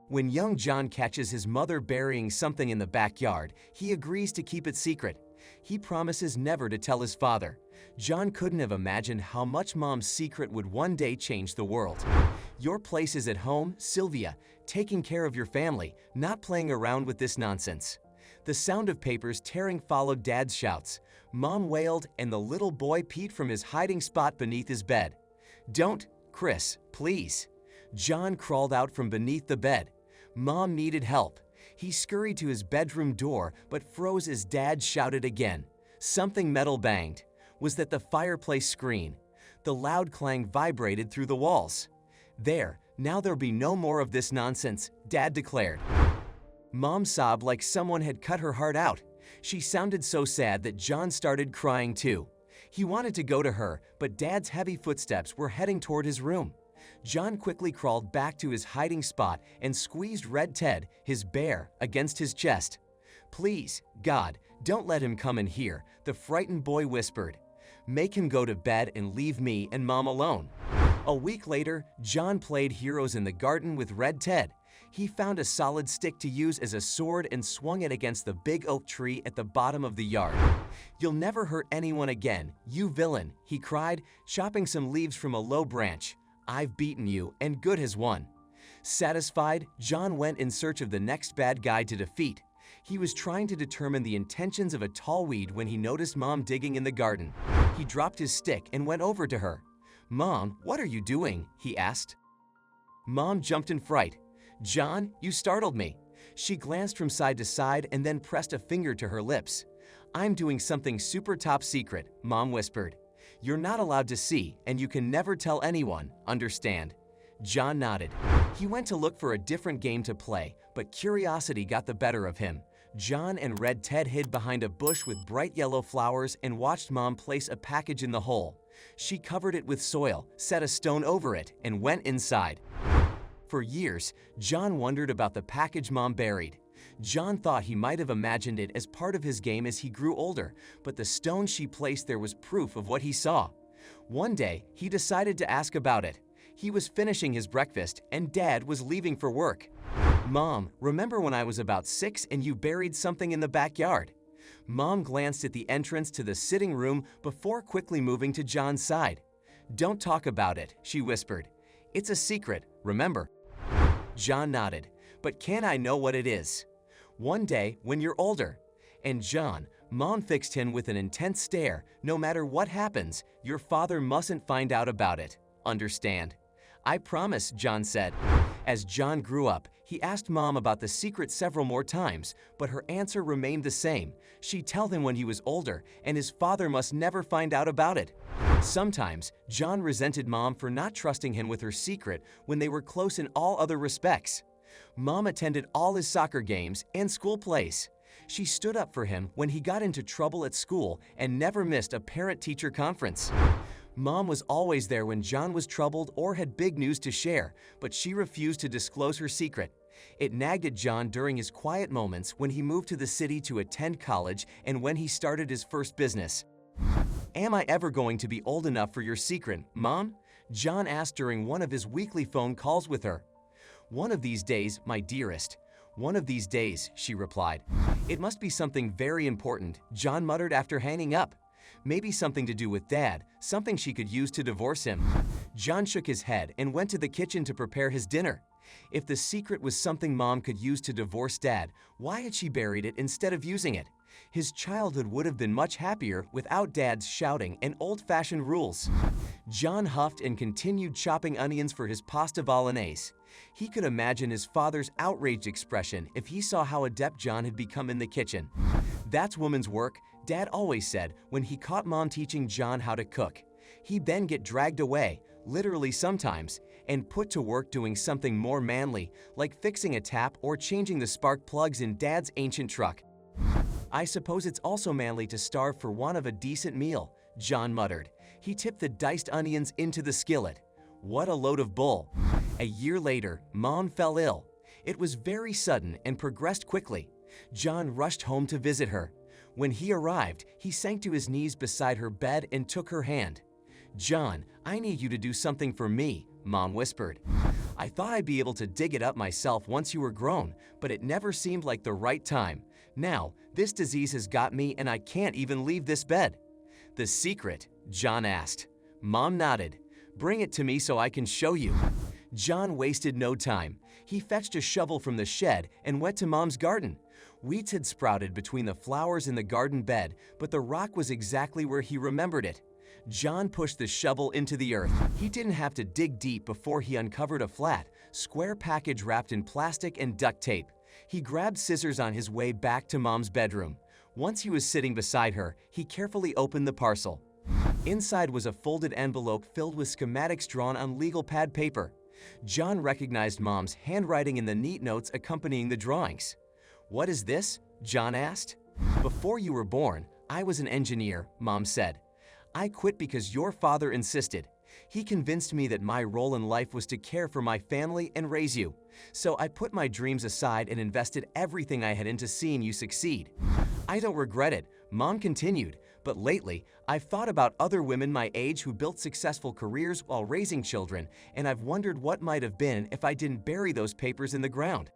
When young John catches his mother burying something in the backyard, he agrees to keep it secret. He promises never to tell his father. John couldn't have imagined how much Mom's secret would one day change the world. Your place is at home, Sylvia, taking care of your family, not playing around with this nonsense. The sound of papers tearing followed Dad's shouts. Mom wailed, and the little boy peeped from his hiding spot beneath his bed. "Don't, Chris, please." John crawled out from beneath the bed. Mom needed help. He scurried to his bedroom door, but froze as Dad shouted again. Something metal banged. Was that the fireplace screen? The loud clang vibrated through the walls. "There, now there'll be no more of this nonsense," Dad declared. Mom sobbed like someone had cut her heart out. She sounded so sad that John started crying too. He wanted to go to her, but Dad's heavy footsteps were heading toward his room. John quickly crawled back to his hiding spot and squeezed Red Ted, his bear, against his chest. "Please, God, don't let him come in here," the frightened boy whispered. "Make him go to bed and leave me and Mom alone." A week later, John played heroes in the garden with Red Ted. He found a solid stick to use as a sword and swung it against the big oak tree at the bottom of the yard. "You'll never hurt anyone again, you villain," he cried, chopping some leaves from a low branch. "I've beaten you, and good has won." Satisfied, John went in search of the next bad guy to defeat. He was trying to determine the intentions of a tall weed when he noticed Mom digging in the garden. He dropped his stick and went over to her. "Mom, what are you doing?" he asked. Mom jumped in fright. "John, you startled me." She glanced from side to side and then pressed a finger to her lips. "I'm doing something super top secret," Mom whispered. "You're not allowed to see, and you can never tell anyone, understand?" John nodded. He went to look for a different game to play, but curiosity got the better of him. John and Red Ted hid behind a bush with bright yellow flowers and watched Mom place a package in the hole. She covered it with soil, set a stone over it, and went inside. For years, John wondered about the package Mom buried. John thought he might have imagined it as part of his game as he grew older, but the stone she placed there was proof of what he saw. One day, he decided to ask about it. He was finishing his breakfast, and Dad was leaving for work. "Mom, remember when I was about 6 and you buried something in the backyard?" Mom glanced at the entrance to the sitting room before quickly moving to John's side. "Don't talk about it," she whispered. "It's a secret, remember?" John nodded. "But can I know what it is?" "One day, when you're older." And John, Mom fixed him with an intense stare. "No matter what happens, your father mustn't find out about it. Understand?" "I promise," John said. As John grew up, he asked Mom about the secret several more times, but her answer remained the same. She'd tell him when he was older, and his father must never find out about it. Sometimes, John resented Mom for not trusting him with her secret when they were close in all other respects. Mom attended all his soccer games and school plays. She stood up for him when he got into trouble at school and never missed a parent-teacher conference. Mom was always there when John was troubled or had big news to share, but she refused to disclose her secret. It nagged at John during his quiet moments when he moved to the city to attend college and when he started his first business. "Am I ever going to be old enough for your secret, Mom?" John asked during one of his weekly phone calls with her. "One of these days, my dearest. One of these days," she replied. "It must be something very important," John muttered after hanging up. "Maybe something to do with Dad, something she could use to divorce him." John shook his head and went to the kitchen to prepare his dinner. If the secret was something Mom could use to divorce Dad, why had she buried it instead of using it? His childhood would have been much happier without Dad's shouting and old-fashioned rules. John huffed and continued chopping onions for his pasta bolognese. He could imagine his father's outraged expression if he saw how adept John had become in the kitchen. "That's woman's work," Dad always said when he caught Mom teaching John how to cook. He'd then get dragged away, literally sometimes, and put to work doing something more manly, like fixing a tap or changing the spark plugs in Dad's ancient truck. "I suppose it's also manly to starve for want of a decent meal," John muttered. He tipped the diced onions into the skillet. What a load of bull. A year later, Mom fell ill. It was very sudden and progressed quickly. John rushed home to visit her. When he arrived, he sank to his knees beside her bed and took her hand. "John, I need you to do something for me," Mom whispered. I thought I'd be able to dig it up myself once you were grown, but it never seemed like the right time. Now, this disease has got me and I can't even leave this bed." "The secret?" John asked. Mom nodded. "Bring it to me so I can show you." John wasted no time. He fetched a shovel from the shed and went to Mom's garden. Weeds had sprouted between the flowers in the garden bed, but the rock was exactly where he remembered it. John pushed the shovel into the earth. He didn't have to dig deep before he uncovered a flat, square package wrapped in plastic and duct tape. He grabbed scissors on his way back to Mom's bedroom. Once he was sitting beside her, he carefully opened the parcel. Inside was a folded envelope filled with schematics drawn on legal pad paper. John recognized Mom's handwriting in the neat notes accompanying the drawings. "What is this?" John asked. "Before you were born, I was an engineer," Mom said. "I quit because your father insisted. He convinced me that my role in life was to care for my family and raise you. So I put my dreams aside and invested everything I had into seeing you succeed. I don't regret it," Mom continued, "but lately, I've thought about other women my age who built successful careers while raising children, and I've wondered what might have been if I didn't bury those papers in the ground.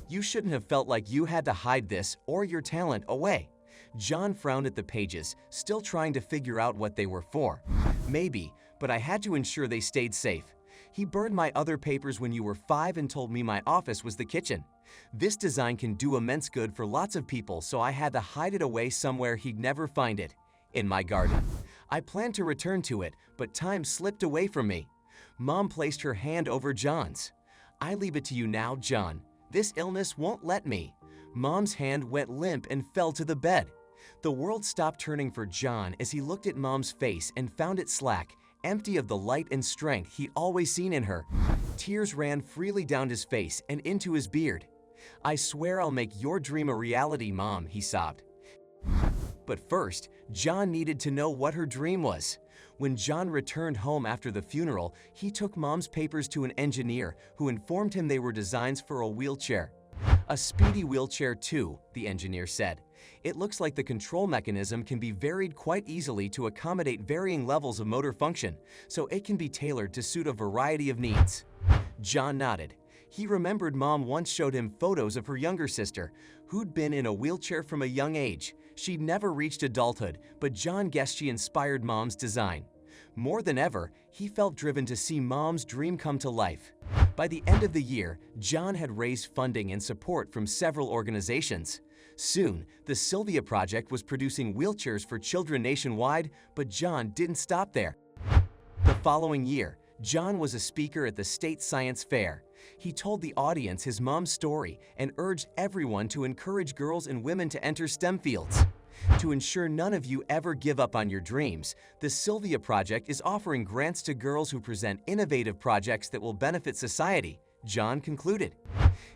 You shouldn't have felt like you had to hide this or your talent away." John frowned at the pages, still trying to figure out what they were for. "Maybe, but I had to ensure they stayed safe. He burned my other papers when you were 5 and told me my office was the kitchen. This design can do immense good for lots of people, so I had to hide it away somewhere he'd never find it. In my garden. I planned to return to it, but time slipped away from me." Mom placed her hand over John's. "I leave it to you now, John. This illness won't let me." Mom's hand went limp and fell to the bed. The world stopped turning for John as he looked at Mom's face and found it slack, empty of the light and strength he'd always seen in her. Tears ran freely down his face and into his beard. "I swear I'll make your dream a reality, Mom," he sobbed. But first, John needed to know what her dream was. When John returned home after the funeral, he took Mom's papers to an engineer who informed him they were designs for a wheelchair. "A speedy wheelchair too," the engineer said. "It looks like the control mechanism can be varied quite easily to accommodate varying levels of motor function, so it can be tailored to suit a variety of needs." John nodded. He remembered Mom once showed him photos of her younger sister, who'd been in a wheelchair from a young age. She'd never reached adulthood, but John guessed she inspired Mom's design. More than ever, he felt driven to see Mom's dream come to life. By the end of the year, John had raised funding and support from several organizations. Soon, the Sylvia Project was producing wheelchairs for children nationwide, but John didn't stop there. The following year, John was a speaker at the State Science Fair. He told the audience his mom's story and urged everyone to encourage girls and women to enter STEM fields. To ensure none of you ever give up on your dreams, the Sylvia Project is offering grants to girls who present innovative projects that will benefit society, John concluded.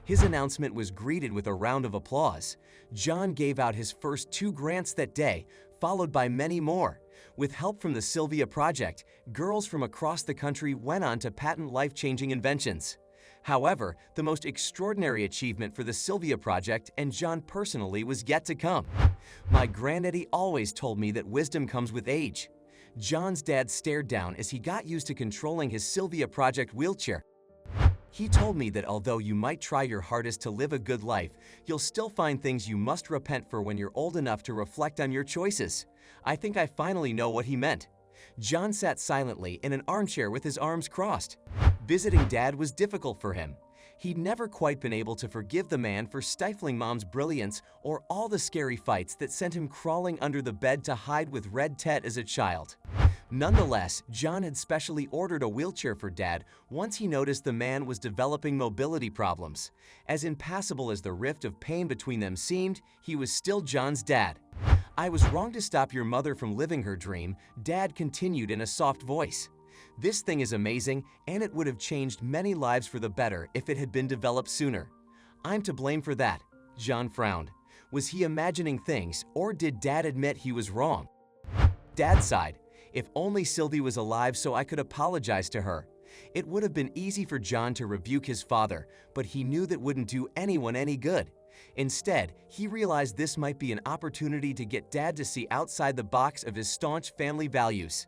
His announcement was greeted with a round of applause. John gave out his first 2 grants that day, followed by many more. With help from the Sylvia Project, girls from across the country went on to patent life-changing inventions. However, the most extraordinary achievement for the Sylvia Project and John personally was yet to come. "My granddaddy always told me that wisdom comes with age." John's dad stared down as he got used to controlling his Sylvia Project wheelchair. "He told me that although you might try your hardest to live a good life, you'll still find things you must repent for when you're old enough to reflect on your choices. I think I finally know what he meant." John sat silently in an armchair with his arms crossed. Visiting Dad was difficult for him. He'd never quite been able to forgive the man for stifling Mom's brilliance or all the scary fights that sent him crawling under the bed to hide with Red Tet as a child. Nonetheless, John had specially ordered a wheelchair for Dad once he noticed the man was developing mobility problems. As impassable as the rift of pain between them seemed, he was still John's dad. "I was wrong to stop your mother from living her dream," Dad continued in a soft voice. "This thing is amazing, and it would have changed many lives for the better if it had been developed sooner. I'm to blame for that." John frowned. Was he imagining things, or did Dad admit he was wrong? Dad sighed. "If only Sylvie was alive so I could apologize to her." It would have been easy for John to rebuke his father, but he knew that wouldn't do anyone any good. Instead, he realized this might be an opportunity to get Dad to see outside the box of his staunch family values.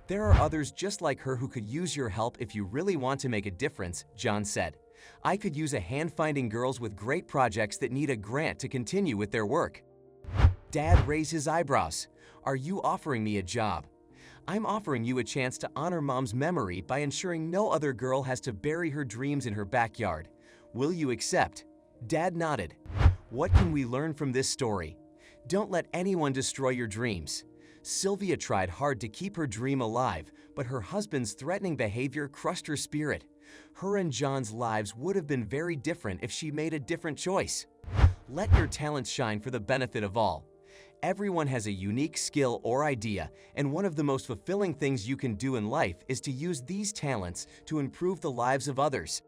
There are others just like her who could use your help if you really want to make a difference, John said. I could use a hand finding girls with great projects that need a grant to continue with their work. Dad raised his eyebrows. Are you offering me a job? I'm offering you a chance to honor Mom's memory by ensuring no other girl has to bury her dreams in her backyard. Will you accept? Dad nodded. What can we learn from this story? Don't let anyone destroy your dreams. Sylvia tried hard to keep her dream alive, but her husband's threatening behavior crushed her spirit. Her and John's lives would have been very different if she made a different choice. Let your talents shine for the benefit of all. Everyone has a unique skill or idea, and one of the most fulfilling things you can do in life is to use these talents to improve the lives of others.